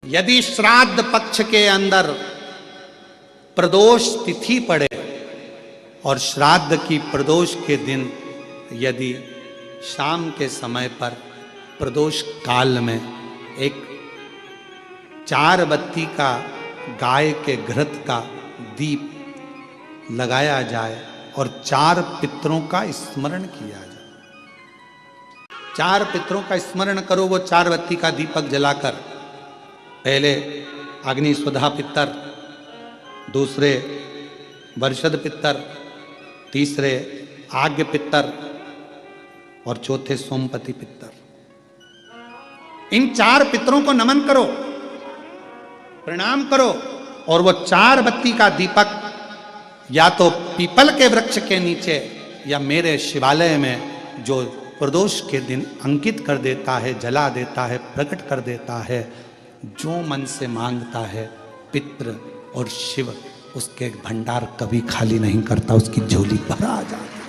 यदि श्राद्ध पक्ष के अंदर प्रदोष तिथि पड़े और श्राद्ध की प्रदोष के दिन यदि शाम के समय पर प्रदोष काल में एक 4 बत्ती का गाय के घृत का दीप लगाया जाए और 4 पितरों का स्मरण किया जाए। 4 पितरों का स्मरण करो, वो 4 बत्ती का दीपक जलाकर। पहले अग्नि स्वधा पितर, दूसरे वर्षद पितर, तीसरे आग्य पितर और चौथे सोमपति पितर। इन 4 पितरों को नमन करो, प्रणाम करो और वो 4 बत्ती का दीपक या तो पीपल के वृक्ष के नीचे या मेरे शिवालय में जो प्रदोष के दिन अंकित कर देता है, जला देता है, प्रकट कर देता है। जो मन से मांगता है पितृ और शिव उसके भंडार कभी खाली नहीं करता, उसकी झोली भरा जाती है।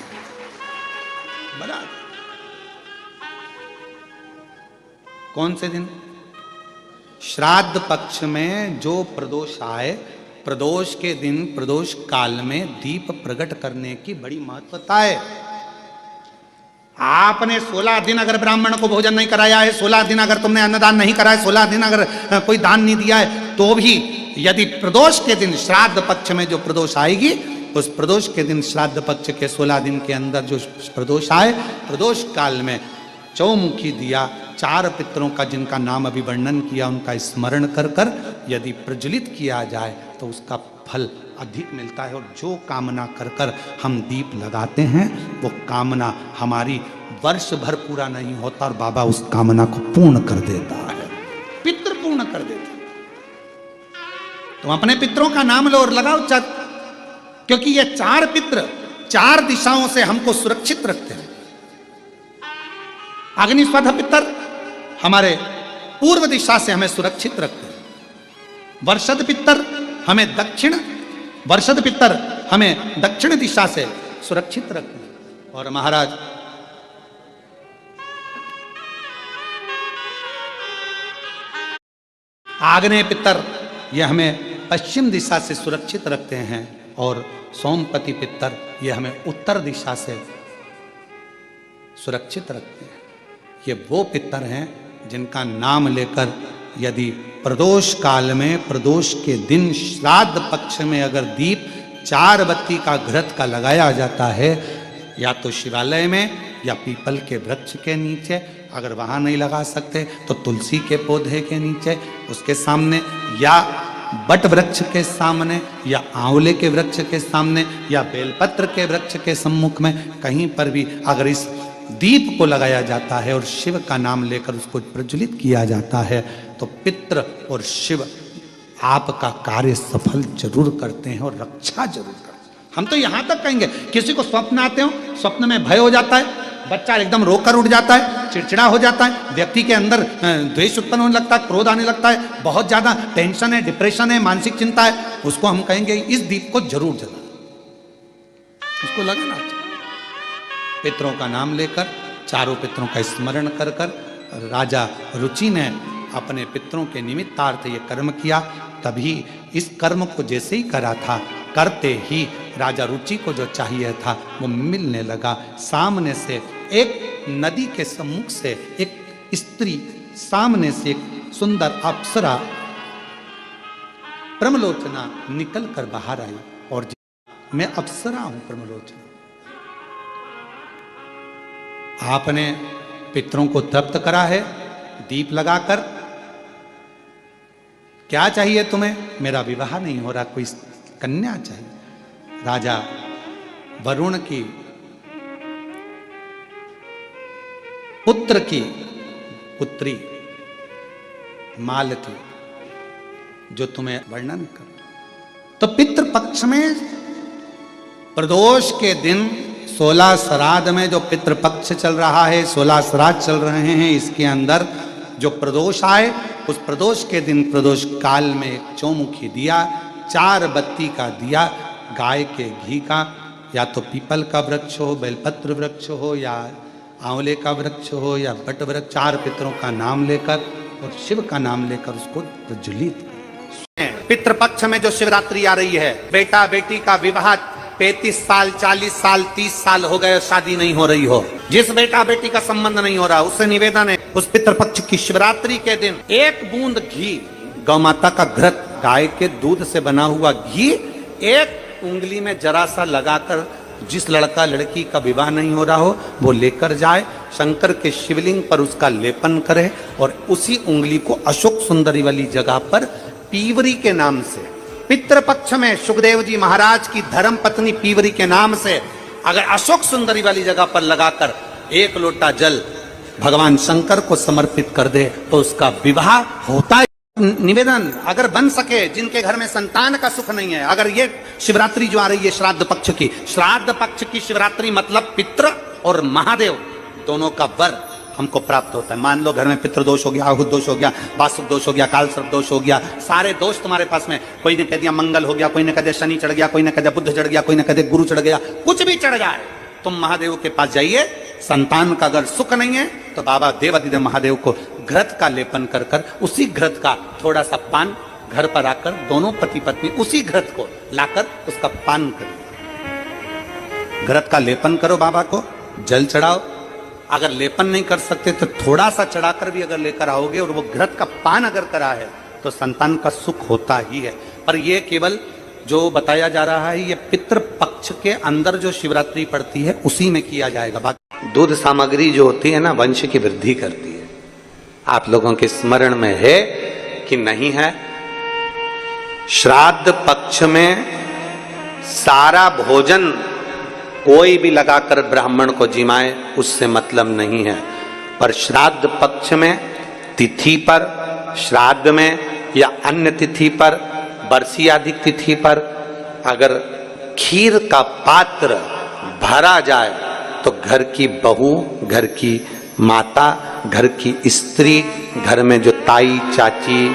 कौन से दिन? श्राद्ध पक्ष में जो प्रदोष आए, प्रदोष के दिन प्रदोष काल में दीप प्रकट करने की बड़ी महत्वता है। आपने 16 दिन अगर ब्राह्मण को भोजन नहीं कराया है, 16 दिन अगर तुमने अन्नदान नहीं करा है, 16 दिन अगर कोई दान नहीं दिया है, तो भी यदि प्रदोष के दिन श्राद्ध पक्ष में जो प्रदोष आएगी, उस प्रदोष के दिन श्राद्ध पक्ष के 16 दिन के अंदर जो प्रदोष आए, प्रदोष काल में चौमुखी दिया 4 पितरों का जिनका नाम अभी वर्णन किया, उनका स्मरण कर कर यदि प्रज्वलित किया जाए तो उसका फल अधिक मिलता है। और जो कामना कर कर हम दीप लगाते हैं वो कामना हमारी वर्ष भर पूरा नहीं होता और बाबा उस कामना को पूर्ण कर देता है, पितृ पूर्ण कर देते हैं। तुम अपने पितरों का नाम लो और लगाओ, क्योंकि ये 4 पितृ 4 दिशाओं से हमको सुरक्षित रखते हैं। अग्निस्वध पितर हमारे पूर्व दिशा से हमें सुरक्षित रखते हैं। वर्षद पितर हमें वर्षद पितर हमें दक्षिण दिशा से सुरक्षित रखते हैं। और महाराज आग्नेय पितर यह हमें पश्चिम दिशा से सुरक्षित रखते हैं और सोमपति पितर यह हमें उत्तर दिशा से सुरक्षित रखते हैं। ये वो पितर हैं जिनका नाम लेकर यदि प्रदोष काल में प्रदोष के दिन श्राद्ध पक्ष में अगर दीप 4 बत्ती का घृत का लगाया जाता है, या तो शिवालय में या पीपल के वृक्ष के नीचे, अगर वहां नहीं लगा सकते तो तुलसी के पौधे के नीचे, उसके सामने, या बट वृक्ष के सामने, या आंवले के वृक्ष के सामने, या बेलपत्र के वृक्ष के सम्मुख में, कहीं पर भी अगर इस दीप को लगाया जाता है और शिव का नाम लेकर उसको प्रज्वलित किया जाता है तो पितृ और शिव आपका कार्य सफल जरूर करते हैं और रक्षा जरूर करते हैं। हम तो यहां तक कहेंगे, किसी को स्वप्न आते हो, स्वप्न में भय हो जाता है, बच्चा एकदम रोकर उठ जाता है, चिड़चिड़ा हो जाता है, व्यक्ति के अंदर द्वेष उत्पन्न होने लगता है, क्रोध आने लगता है, बहुत ज्यादा टेंशन है, डिप्रेशन है, मानसिक चिंता है, उसको हम कहेंगे इस दीप को जरूर जला, उसको लगाना चाहिए। पितरों का नाम लेकर 4 पितरों का स्मरण कर कर राजा रुचि ने अपने पितरों के निमित्तार्थ ये कर्म किया। तभी इस कर्म को जैसे ही करा था, करते ही राजा रुचि को जो चाहिए था वो मिलने लगा। सामने से एक नदी के सम्मुख से एक स्त्री, सामने से एक सुंदर अप्सरा ब्रह्मलोचना निकल कर बाहर आई और मैं अप्सरा हूं ब्रह्मलोचना। आपने पितरों को तृप्त करा है दीप लगाकर, क्या चाहिए तुम्हें? मेरा विवाह नहीं हो रहा, कोई कन्या चाहिए। राजा वरुण की पुत्र की पुत्री मालती जो तुम्हें वर्णन कर, तो पितृपक्ष में प्रदोष के दिन 16 श्राद्ध में जो पितृपक्ष चल रहा है, 16 श्राद्ध चल रहे हैं, इसके अंदर जो प्रदोष आए, उस प्रदोष के दिन प्रदोष काल में एक चौमुखी दिया, 4 बत्ती का दिया गाय के घी का, या तो पीपल का वृक्ष हो, बेलपत्र वृक्ष हो, या आंवले का वृक्ष हो, या बट वृक्ष, 4 पितरों का नाम लेकर और शिव का नाम लेकर उसको प्रज्वलित। पितृपक्ष में जो शिवरात्रि आ रही है, बेटा बेटी का विवाह 35 साल 40 साल 30 साल हो गए, शादी नहीं हो रही हो, जिस बेटा बेटी का संबंध नहीं हो रहा, उससे निवेदन है उस पितृपक्ष की शिवरात्रि के दिन एक बूंद घी, गौ माता का घृत, गाय के दूध से बना हुआ घी एक उंगली में जरा सा लगाकर जिस लड़का लड़की का विवाह नहीं हो रहा हो वो लेकर जाए, शंकर के शिवलिंग पर उसका लेपन करे और उसी उंगली को अशोक सुंदरी वाली जगह पर पीवरी के नाम से, पितृपक्ष में सुखदेव जी महाराज की धर्म पत्नी पीवरी के नाम से अगर अशोक सुंदरी वाली जगह पर लगाकर एक लोटा जल भगवान शंकर को समर्पित कर दे तो उसका विवाह होता है। निवेदन अगर बन सके, जिनके घर में संतान का सुख नहीं है, अगर ये शिवरात्रि जो आ रही है श्राद्ध पक्ष की शिवरात्रि मतलब पितृ और महादेव दोनों का वर हमको प्राप्त होता है। मान लो घर में पितृदोष हो गया, आहुत दोष हो गया, वास्तुक दोष हो गया, काल सर्प दोष हो गया, सारे दोष तुम्हारे पास में, कोई ने कह दिया मंगल हो गया, कोई ने कह दिया शनि चढ़ गया, कोई ने कह दिया बुध चढ़ गया, कोई ने कह दिया गुरु चढ़ गया, कुछ भी चढ़ जाए तुम महादेव के पास जाइए। संतान का अगर सुख नहीं है तो बाबा देवादिदेव महादेव को घृत का लेपन कर कर उसी घृत का थोड़ा सा पान घर पर आकर दोनों पति पत्नी उसी घृत को लाकर उसका पान करो, घृत का लेपन करो, बाबा को जल चढ़ाओ। अगर लेपन नहीं कर सकते तो थोड़ा सा चढ़ाकर भी अगर लेकर आओगे और वो घृत का पान अगर करा है तो संतान का सुख होता ही है। पर ये केवल जो बताया जा रहा है ये पितृपक्ष के अंदर जो शिवरात्रि पड़ती है उसी में किया जाएगा। बाकी दूध सामग्री जो होती है ना वंश की वृद्धि करती है। आप लोगों के स्मरण में है कि नहीं है? श्राद्ध पक्ष में सारा भोजन कोई भी लगाकर ब्राह्मण को जिमाए उससे मतलब नहीं है, पर श्राद्ध पक्ष में तिथि पर, श्राद्ध में या अन्य तिथि पर, बरसी आदि तिथि पर अगर खीर का पात्र भरा जाए तो घर की बहू, घर की माता, घर की स्त्री, घर में जो ताई चाची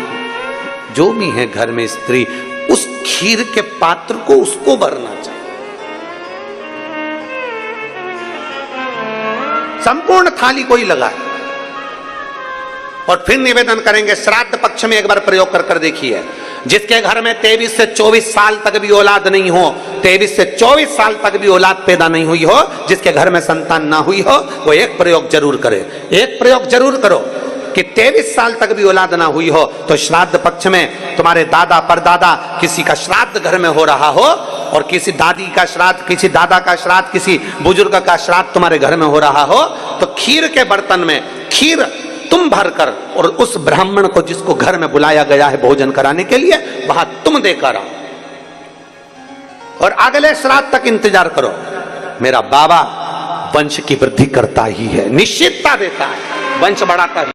जो भी है घर में स्त्री, उस खीर के पात्र को उसको भरना चाहिए। संपूर्ण थाली कोई लगाए और फिर निवेदन करेंगे। श्राद्ध पक्ष में एक बार प्रयोग कर देखिए, जिसके घर में 23 से 24 साल तक भी औलाद नहीं हो, 23 से 24 साल तक भी औलाद पैदा नहीं हुई हो, जिसके घर में संतान ना हुई हो, वो एक प्रयोग जरूर करे। एक प्रयोग जरूर करो कि 23 साल तक भी औलाद ना हुई हो तो श्राद्ध पक्ष में तुम्हारे दादा परदादा किसी का श्राद्ध घर में हो रहा हो और किसी दादी का श्राद्ध, किसी दादा का श्राद्ध, किसी बुजुर्ग का श्राद्ध तुम्हारे घर में हो रहा हो तो खीर के बर्तन में खीर तुम भरकर और उस ब्राह्मण को जिसको घर में बुलाया गया है भोजन कराने के लिए वहां तुम देकर आओ और अगले श्राद्ध तक इंतजार करो। मेरा बाबा वंश की वृद्धि करता ही है, निश्चितता देता है, वंश बढ़ाता है।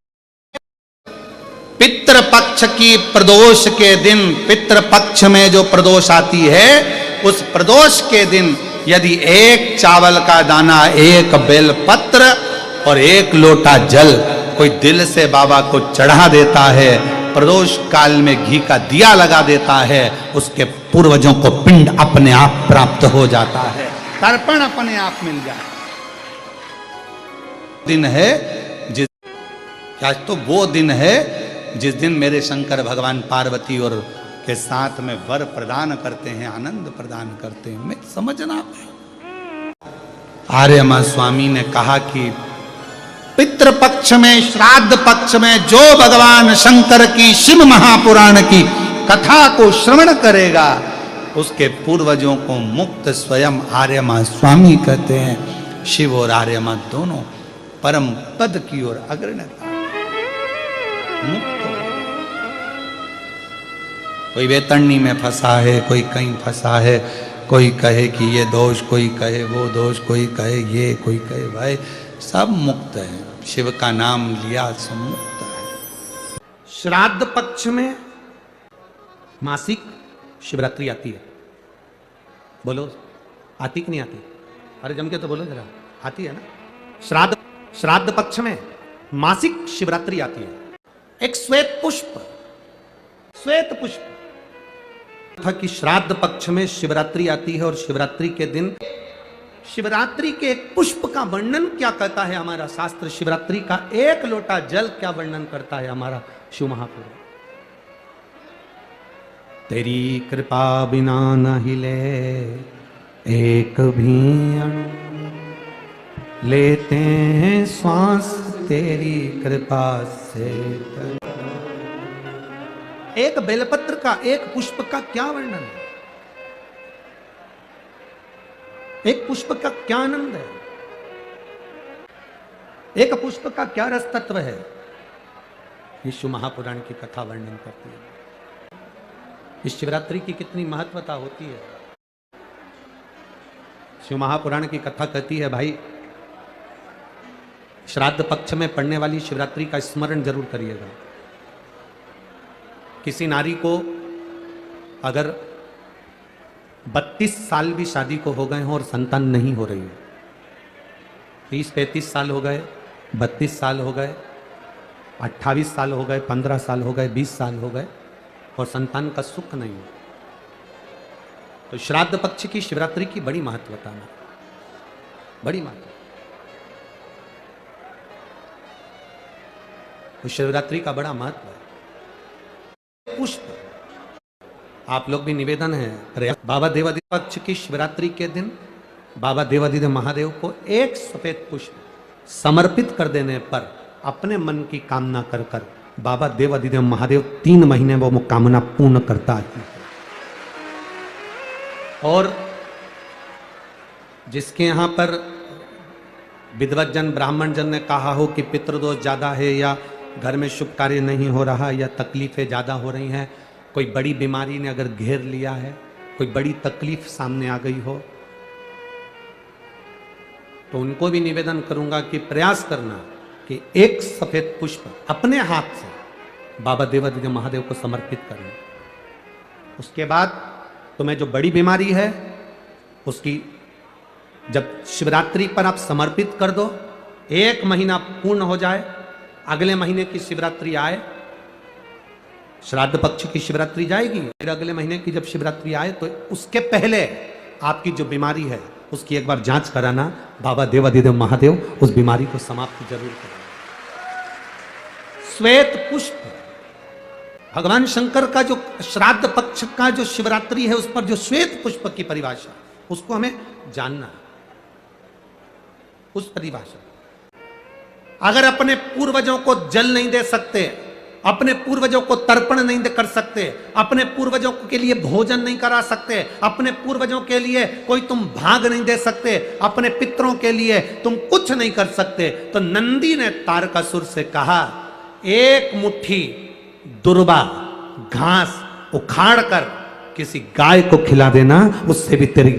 पितृपक्ष की प्रदोष के दिन, पितृपक्ष में जो प्रदोष आती है उस प्रदोष के दिन यदि एक चावल का दाना, एक बेलपत्र और एक लोटा जल कोई दिल से बाबा को चढ़ा देता है, प्रदोष काल में घी का दिया लगा देता है, उसके पूर्वजों को पिंड अपने आप प्राप्त हो जाता है, तर्पण अपने आप मिल जाए। दिन है जिस, आज तो वो दिन है जिस दिन मेरे शंकर भगवान पार्वती और के साथ में वर प्रदान करते हैं, आनंद प्रदान करते हैं। मैं समझना है। आर्यमा स्वामी ने कहा कि पितृपक्ष में, श्राद्ध पक्ष में जो भगवान शंकर की शिव महापुराण की कथा को श्रवण करेगा उसके पूर्वजों को मुक्त स्वयं आर्यमा स्वामी कहते हैं। शिव और आर्यमा दोनों परम पद की ओर अग्रणी मुक्त। कोई वेतरणी में फंसा है, कोई कहीं फंसा है, कोई कहे कि ये दोष, कोई कहे वो दोष, कोई कहे ये, कोई कहे भाई, सब मुक्त है। शिव का नाम लिया सब मुक्त है। श्राद्ध पक्ष में मासिक शिवरात्रि आती है। बोलो आती कि नहीं आती? अरे जम के तो बोलो जरा, आती है ना? श्राद्ध पक्ष में मासिक शिवरात्रि आती है। एक श्वेत पुष्प था कि श्राद्ध पक्ष में शिवरात्रि आती है और शिवरात्रि के दिन शिवरात्रि के एक पुष्प का वर्णन क्या कहता है हमारा शास्त्र? शिवरात्रि का एक लोटा जल क्या वर्णन करता है हमारा शिव महापुराण। तेरी कृपा बिना न हिले एक भी अणु, लेते हैं श्वास तेरी कृपा से। एक बेलपत्र का, एक पुष्प का क्या वर्णन है, एक पुष्प का क्या आनंद है, एक पुष्प का क्या रस तत्व है, ये शिव महापुराण की कथा वर्णन करती है। इस शिवरात्रि की कितनी महत्वता होती है। शिव महापुराण की कथा कहती है, भाई श्राद्ध पक्ष में पड़ने वाली शिवरात्रि का स्मरण जरूर करिएगा। किसी नारी को अगर 32 साल भी शादी को हो गए हों और संतान नहीं हो रही है, 30-35 साल हो गए, 32 साल हो गए, 28 साल हो गए, 15 साल हो गए, 20 साल हो गए और संतान का सुख नहीं हो, तो श्राद्ध पक्ष की शिवरात्रि की बड़ी महत्वता है, बड़ी महत्वता। तो शिवरात्रि का बड़ा महत्व है। पुष्प, आप लोग भी निवेदन है, बाबा देवादिदेव पक्ष की शिवरात्रि के दिन बाबा देवादिदेव महादेव को एक सफेद पुष्प समर्पित कर देने पर अपने मन की कामना कर कर बाबा देवादिदेव महादेव 3 महीने वो कामना पूर्ण करता है। और जिसके यहां पर विद्वत जन ब्राह्मण जन ने कहा हो कि पितृदोष ज्यादा है या घर में शुभ कार्य नहीं हो रहा या तकलीफें ज्यादा हो रही हैं, कोई बड़ी बीमारी ने अगर घेर लिया है, कोई बड़ी तकलीफ सामने आ गई हो, तो उनको भी निवेदन करूंगा कि प्रयास करना कि एक सफेद पुष्प अपने हाथ से बाबा देवादिदेव महादेव को समर्पित करना। उसके बाद तुम्हें जो बड़ी बीमारी है उसकी जब शिवरात्रि पर आप समर्पित कर दो, 1 महीना पूर्ण हो जाए, अगले महीने की शिवरात्रि आए, श्राद्ध पक्ष की शिवरात्रि जाएगी, फिर अगले महीने की जब शिवरात्रि आए तो उसके पहले आपकी जो बीमारी है उसकी एक बार जांच कराना, बाबा देवादिदेव महादेव उस बीमारी को समाप्त जरूर करें। श्वेत पुष्प, भगवान शंकर का जो श्राद्ध पक्ष का जो शिवरात्रि है उस पर जो श्वेत पुष्प की परिभाषा, उसको हमें जानना, उस परिभाषा। अगर अपने पूर्वजों को जल नहीं दे सकते, अपने पूर्वजों को तर्पण नहीं कर सकते, अपने पूर्वजों के लिए भोजन नहीं करा सकते, अपने पूर्वजों के लिए कोई तुम भाग नहीं दे सकते, अपने पितरों के लिए तुम कुछ नहीं कर सकते, तो नंदी ने तारकासुर से कहा, एक मुट्ठी दुर्बा घास उखाड़ कर किसी गाय को खिला देना, उससे भी तेरे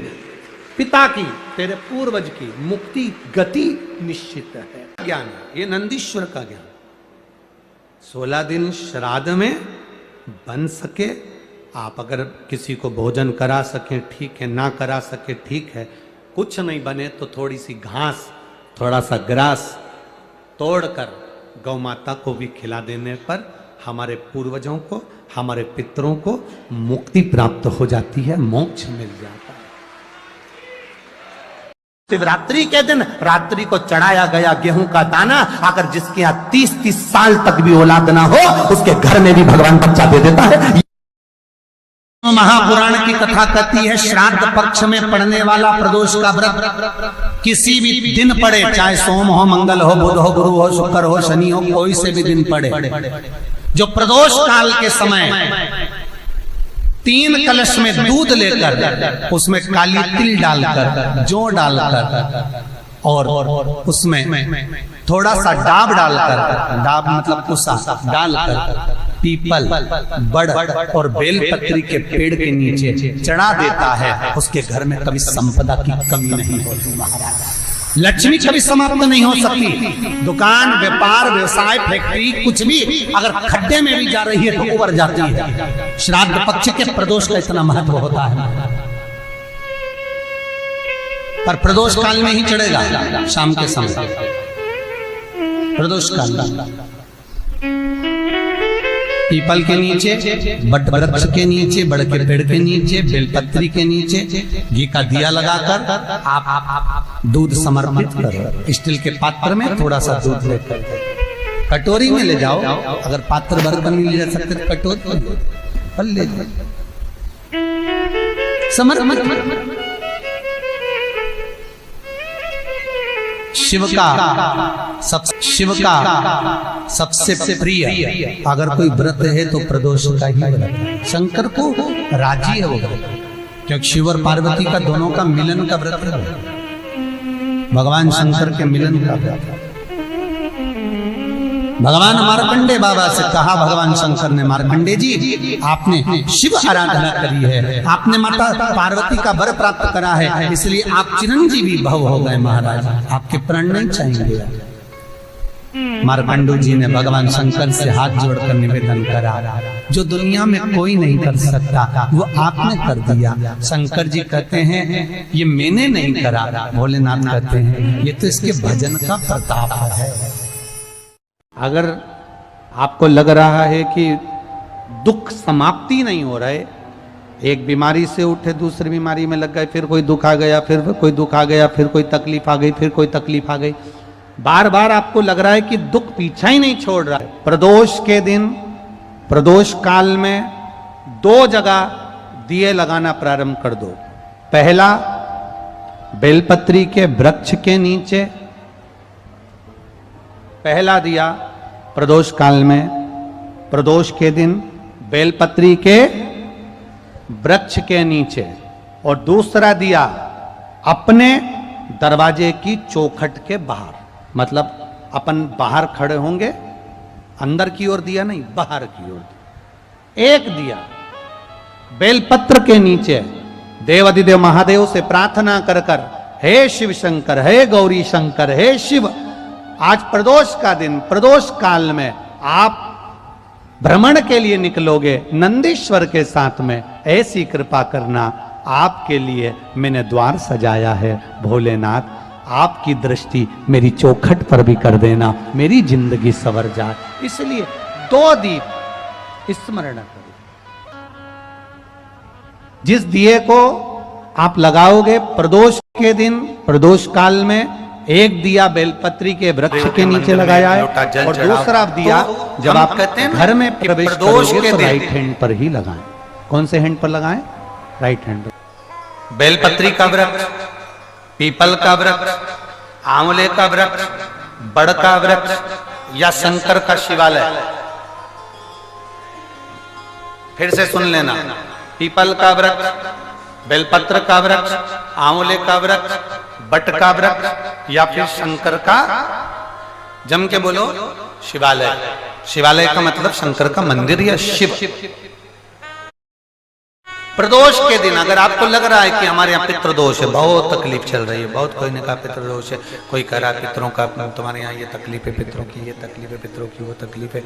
पिता की, तेरे पूर्वज की मुक्ति गति निश्चित है। ज्ञान है ये, नंदीश्वर का ज्ञान। 16 दिन श्राद्ध में बन सके, आप अगर किसी को भोजन करा सके ठीक है, ना करा सके ठीक है, कुछ नहीं बने तो थोड़ी सी घास, थोड़ा सा ग्रास तोड़कर गौ माता को भी खिला देने पर हमारे पूर्वजों को, हमारे पितरों को मुक्ति प्राप्त हो जाती है, मोक्ष मिल जाता है। शिवरात्रि के दिन रात्रि को चढ़ाया गया गेहूं का दाना, अगर जिसके यहाँ 30-30 साल तक भी औलाद ना हो, उसके घर में भी भगवान बच्चा दे देता है। महापुराण की कथा कहती है, श्राद्ध पक्ष में पड़ने वाला प्रदोष का व्रत किसी भी दिन पड़े, चाहे सोम हो, मंगल हो, बुध हो, गुरु हो, शुक्र हो, शनि हो, कोई से भी दिन पड़े, जो प्रदोष काल के समय 3 कलश में दूध लेकर उसमें काली तिल डालकर, जौ डालकर और उसमें थोड़ा सा डाब डालकर, डाब मतलब कुसा डालकर पीपल, बड़ और बेलपत्री के पेड़ के नीचे चढ़ा देता है, उसके घर में कभी संपदा की कमी नहीं होती महाराज। लक्ष्मी कभी समाप्त नहीं हो सकती। दुकान, व्यापार, व्यवसाय, फैक्ट्री कुछ भी अगर खड्डे में भी जा रही है तो उबर जाती है। श्राद्ध पक्ष के प्रदोष का इतना महत्व होता है, पर प्रदोष काल में ही चढ़ेगा, शाम के समय प्रदोष काल पीपल के नीचे, बट वृक्ष के नीचे, बड़ के पेड़ के नीचे, बेलपत्री के नीचे घी का दिया लगाकर आप दूध समर्पित करो, स्टील के पात्र में थोड़ा सा दूध लेकर कटोरी में ले जाओ, अगर पात्र बर्तन नहीं ले जा सकते तो कटोरी पर ले जाओ, समर्पित। शिव का सबसे प्रिय अगर कोई व्रत है तो प्रदोष का ही व्रत है। शंकर को राजी है वो व्रत, क्योंकि शिव और पार्वती का दोनों का मिलन का व्रत है, भगवान शंकर के मिलन का व्रत है। भगवान मार्कंडे बाबा से कहा, भगवान शंकर ने, मार्कंडे जी आपने शिव आराधना करी है, आपने माता पार्वती का वर प्राप्त करा है, इसलिए आप चिरंजीवी भव हो गए महाराज, आपके प्राण नहीं चाहिए। मार्कंडू जी ने भगवान शंकर से हाथ जोड़कर निवेदन करा, जो दुनिया में कोई नहीं कर सकता वो आपने कर दिया। शंकर जी कहते हैं ये मैंने नहीं करा, भोलेनाथ कहते हैं ये तो इसके भजन का प्रताप है। अगर आपको लग रहा है कि दुख समाप्ति नहीं हो रहा है, एक बीमारी से उठे दूसरी बीमारी में लग गए, फिर कोई दुख आ गया, फिर कोई दुख आ गया, फिर कोई तकलीफ आ गई, फिर कोई तकलीफ आ गई, बार बार आपको लग रहा है कि दुख पीछा ही नहीं छोड़ रहा है। प्रदोष के दिन, प्रदोष काल में 2 जगह दिए लगाना प्रारंभ कर दो। पहला, बेलपत्री के वृक्ष के नीचे पहला दिया प्रदोष काल में, प्रदोष के दिन बेलपत्री के वृक्ष के नीचे, और दूसरा दिया अपने दरवाजे की चौखट के बाहर, मतलब अपन बाहर खड़े होंगे, अंदर की ओर दिया नहीं, बाहर की ओर दिया। एक दिया बेलपत्र के नीचे देवाधिदेव महादेव से प्रार्थना कर कर, हे शिव शंकर, हे गौरी शंकर, हे शिव, आज प्रदोष का दिन, प्रदोष काल में आप भ्रमण के लिए निकलोगे नंदीश्वर के साथ में, ऐसी कृपा करना, आपके लिए मैंने द्वार सजाया है भोलेनाथ, आपकी दृष्टि मेरी चौखट पर भी कर देना, मेरी जिंदगी संवर जाए। इसलिए 2 दीप स्मरण करो। जिस दिए को आप लगाओगे प्रदोष के दिन, प्रदोष काल में, एक दिया बेलपत्री के वृक्ष के नीचे लगाया है, और दूसरा दिया जब आप कहते हैं घर में प्रवेश करोगे तो राइट हैंड पर ही लगाएं। कौन से हैंड पर लगाएं? राइट हैंड पर। बेलपत्री का वृक्ष, पीपल का वृक्ष, आंवले का वृक्ष, बड़ का वृक्ष या शंकर का शिवालय। फिर से सुन लेना, पीपल का वृक्ष, बेलपत्र का वृक्ष, आंवले का वृक्ष, बट का वृक्ष या फिर शंकर का, जम के बोलो, शिवालय। शिवालय का मतलब शंकर का मंदिर या शिव। प्रदोष के दिन अगर आपको लग रहा है कि हमारे यहाँ पितृदोष है, बहुत तकलीफ चल रही है, बहुत, कोई ने कहा पितृदोष है, कोई कह रहा पितरों का, तुम्हारे यहाँ ये तकलीफ है, पितरों की ये तकलीफ है, पितरों की वो तकलीफ है,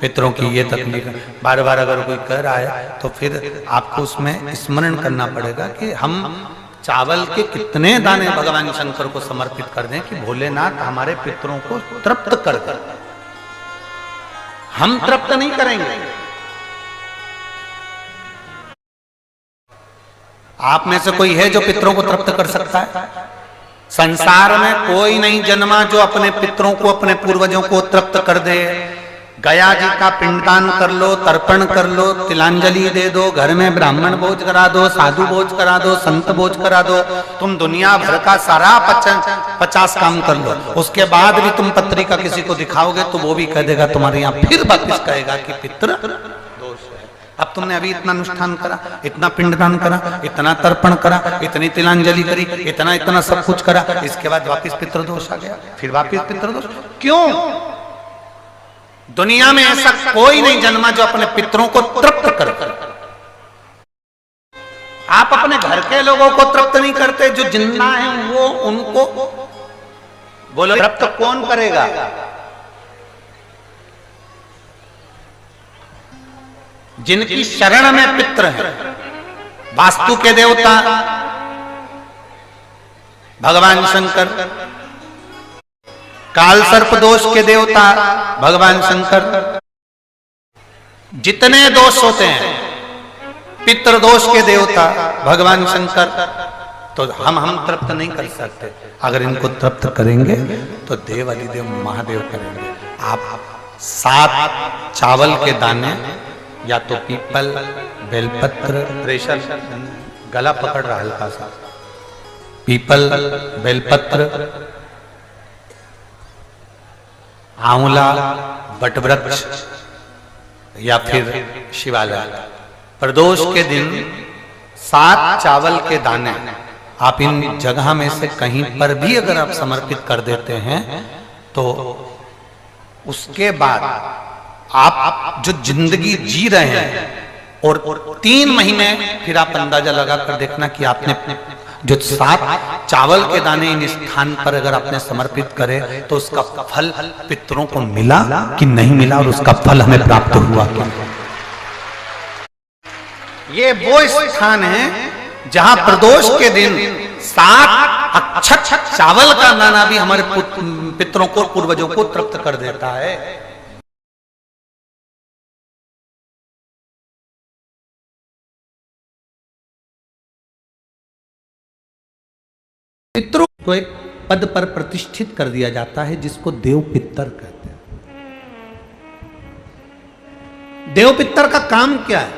पितरों की ये तकलीफ है, बार बार अगर कोई कह रहा है तो फिर आपको उसमें स्मरण करना पड़ेगा कि हम चावल के कितने दाने भगवान शंकर को समर्पित कर दें कि भोलेनाथ हमारे पितरों को तृप्त कर कर। हम तृप्त नहीं करेंगे। आप में से कोई है जो पितरों को तृप्त कर सकता है? संसार में कोई नहीं जन्मा जो अपने पितरों को, अपने पूर्वजों को तृप्त कर दे। गया जी का पिंडदान कर लो, तर्पण कर लो, तिलांजलि दे दो, घर में ब्राह्मण भोज करा दो, साधु भोज करा दो, संत भोज करा दो, तुम दुनिया भर का सारा 50 काम कर लो, उसके बाद भी तुम पत्री का किसी को दिखाओगे तो वो भी कह देगा तुम्हारे यहाँ, फिर वापिस कहेगा कि पितृ दोष है। अब तुमने अभी इतना अनुष्ठान करा, इतना पिंडदान करा, इतना तर्पण करा, इतनी तिलांजलि करी, इतना इतना सब कुछ करा, इसके बाद वापिस पितृदोष आ गया, फिर वापिस पितृदोष। क्यों? दुनिया में ऐसा कोई नहीं जन्मा जो अपने पितरों को तृप्त कर। आप अपने घर के लोगों को तृप्त नहीं करते, जो जिंदा है वो, उनको बोलो तृप्त कौन करेगा? जिनकी शरण में पित्र है, वास्तु के देवता भगवान शंकर, काल सर्प दोष के देवता भगवान शंकर, जितने दोष होते हैं पितृदोष के देवता भगवान शंकर, तो हम तृप्त नहीं कर सकते। अगर इनको तृप्त करेंगे तो देव अधिदेव महादेव करेंगे। 7 चावल के दाने, या तो पीपल, बेलपत्र, प्रेशर गला पकड़ रहा हल्का सा, पीपल, बेलपत्र, आंवला, बटवृक्ष या फिर शिवालय। प्रदोष के दिन 7 चावल के दाने आप इन जगह में से कहीं पर भी अगर आप समर्पित कर देते हैं तो उसके बाद आप जो जिंदगी जी रहे हैं और 3 महीने फिर आप अंदाजा लगा कर देखना कि आपने जो 7 चावल के दाने इन स्थान पर अगर आपने समर्पित करे तो उसका फल पितरों को मिला कि नहीं मिला और उसका फल हमें प्राप्त हुआ क्या। ये वो स्थान है जहां प्रदोष के दिन 7 अक्षत चावल का दाना भी हमारे पितरों को, पूर्वजों को तृप्त कर देता है। पितरों को एक पद पर प्रतिष्ठित कर दिया जाता है जिसको देव पितर कहते हैं। देव पितर का काम क्या है?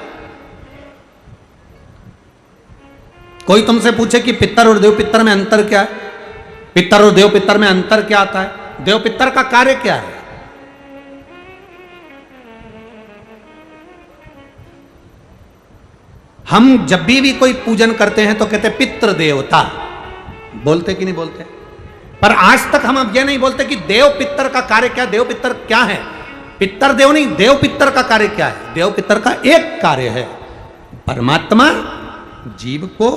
कोई तुमसे पूछे कि पितर और देव पितर में अंतर क्या है, पितर और देव पितर में अंतर क्या आता है, देव पितर का कार्य क्या है? हम जब भी कोई पूजन करते हैं तो कहते पितृ देवता, बोलते कि नहीं बोलते? पर आज तक हम अब यह नहीं बोलते कि देव पितर का कार्य क्या, देव पितर क्या है। पितर देव नहीं, देव पितर का कार्य क्या है? देव पितर का एक कार्य है, परमात्मा जीव को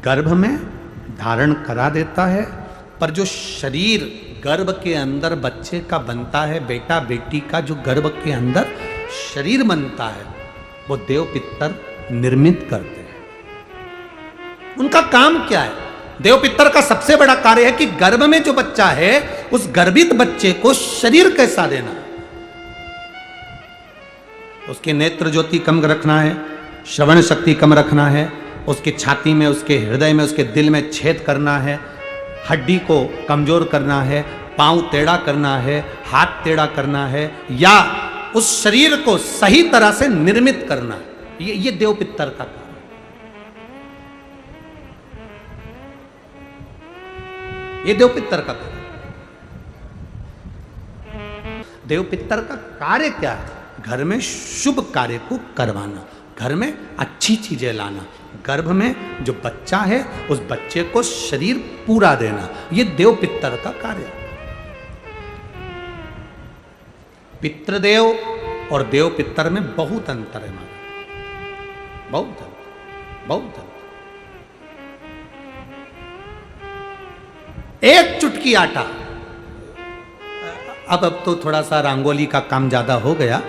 गर्भ में धारण करा देता है, पर जो शरीर गर्भ के अंदर बच्चे का बनता है, बेटा बेटी का जो गर्भ के अंदर शरीर बनता है, वो देव पितर निर्मित करते हैं। उनका काम क्या है? देव पितर का सबसे बड़ा कार्य है कि गर्भ में जो बच्चा है उस गर्भित बच्चे को शरीर कैसा देना, उसकी नेत्र ज्योति कम रखना है, श्रवण शक्ति कम रखना है, उसकी छाती में, उसके हृदय में, उसके दिल में छेद करना है, हड्डी को कमजोर करना है, पांव टेढ़ा करना है, हाथ टेढ़ा करना है, या उस शरीर को सही तरह से निर्मित करना है। ये देव पितर का कार्य। ये देव पितर का कार्य। देव पितर का कार्य क्या है? घर में शुभ कार्य को करवाना, घर में अच्छी चीजें लाना, गर्भ में जो बच्चा है उस बच्चे को शरीर पूरा देना, ये देव पितर का कार्य है। पितृदेव और देव पितर में बहुत अंतर है, बहुत अंतर, बहुत अंतर। एक चुटकी आटा, अब तो थोड़ा सा रंगोली का काम ज्यादा हो गया,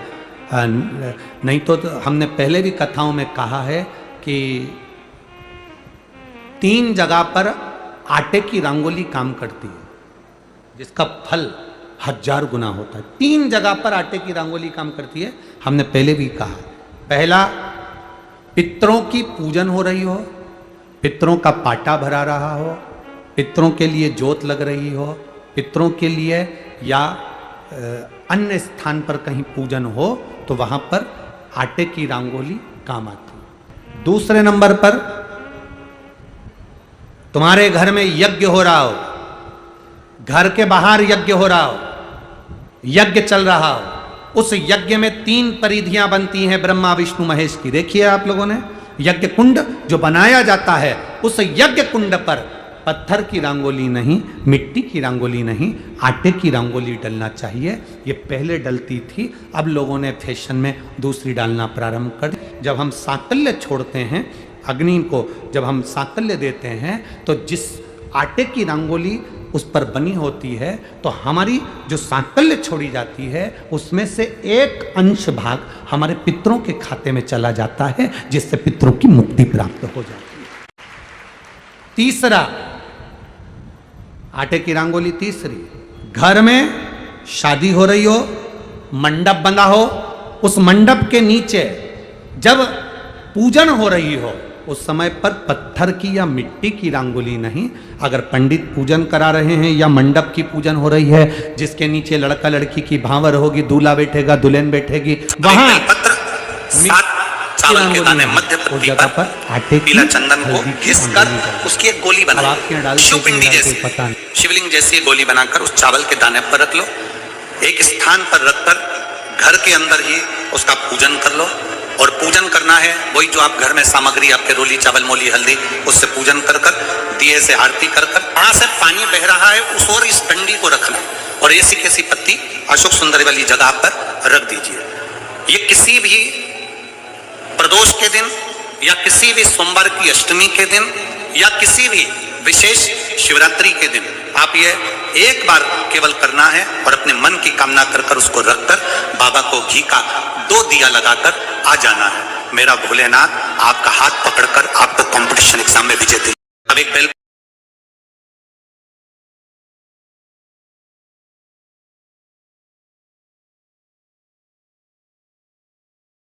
नहीं तो हमने पहले भी कथाओं में कहा है कि 3 जगह पर आटे की रंगोली काम करती है, जिसका फल 1000 गुना होता है। 3 जगह पर आटे की रंगोली काम करती है, हमने पहले भी कहा। पहला, पितरों की पूजन हो रही हो, पितरों का पाटा भरा रहा हो, पितरों के लिए जोत लग रही हो, पितरों के लिए या अन्य स्थान पर कहीं पूजन हो तो वहां पर आटे की रंगोली काम आती है। दूसरे नंबर पर, तुम्हारे घर में यज्ञ हो रहा हो, घर के बाहर यज्ञ हो रहा हो, यज्ञ चल रहा हो, उस यज्ञ में 3 परिधियां बनती हैं ब्रह्मा विष्णु महेश की। देखिए आप लोगों ने, यज्ञ कुंड जो बनाया जाता है, उस यज्ञ कुंड पर पत्थर की रंगोली नहीं, मिट्टी की रंगोली नहीं, आटे की रंगोली डलना चाहिए। ये पहले डलती थी, अब लोगों ने फैशन में दूसरी डालना प्रारंभ कर दी। जब हम सांकल्य छोड़ते हैं अग्नि को, जब हम सांकल्य देते हैं तो जिस आटे की रंगोली उस पर बनी होती है, तो हमारी जो सांकल्य छोड़ी जाती है उसमें से एक अंश भाग हमारे पितरों के खाते में चला जाता है, जिससे पितरों की मुक्ति प्राप्त हो जाती है। तीसरा, आटे की रंगोली। तीसरी, घर में शादी हो रही हो, मंडप बंधा हो, उस मंडप के नीचे जब पूजन हो रही हो उस समय पर पत्थर की या मिट्टी की रंगोली नहीं, अगर पंडित पूजन करा रहे हैं या मंडप की पूजन हो रही है जिसके नीचे लड़का लड़की की भांवर होगी, दूल्हा बैठेगा, दुल्हन बैठेगी, वहां चावल के दाने मध्य पत्ती पर आटे पीला चंदन को घिसकर उसकी एक गोली बनाओ, शिवपिंडी जैसी शिवलिंग जैसी गोली बनाकर उस चावल के दाने पर रख लो। एक स्थान पर रखकर घर के अंदर ही उसका पूजन कर लो। और पूजन करना है वही जो आप घर में सामग्री आपके रोली चावल मोली हल्दी उससे पूजन कर कर दिए से आरती कर कर वहां से पानी बह रहा है उस और इस डंडी को रखना और ऐसी कैसी पत्ती अशोक सुंदर वाली जगह पर रख दीजिए। ये किसी भी प्रदोष के दिन या किसी भी सोमवार की अष्टमी के दिन या किसी भी विशेष शिवरात्रि के दिन आप ये एक बार केवल करना है और अपने मन की कामना कर कर उसको रखकर बाबा को घी का 2 दिया लगाकर आ जाना है। मेरा भोलेनाथ आपका हाथ पकड़कर आपको कंपटीशन एग्जाम में विजेता। अब एक बेल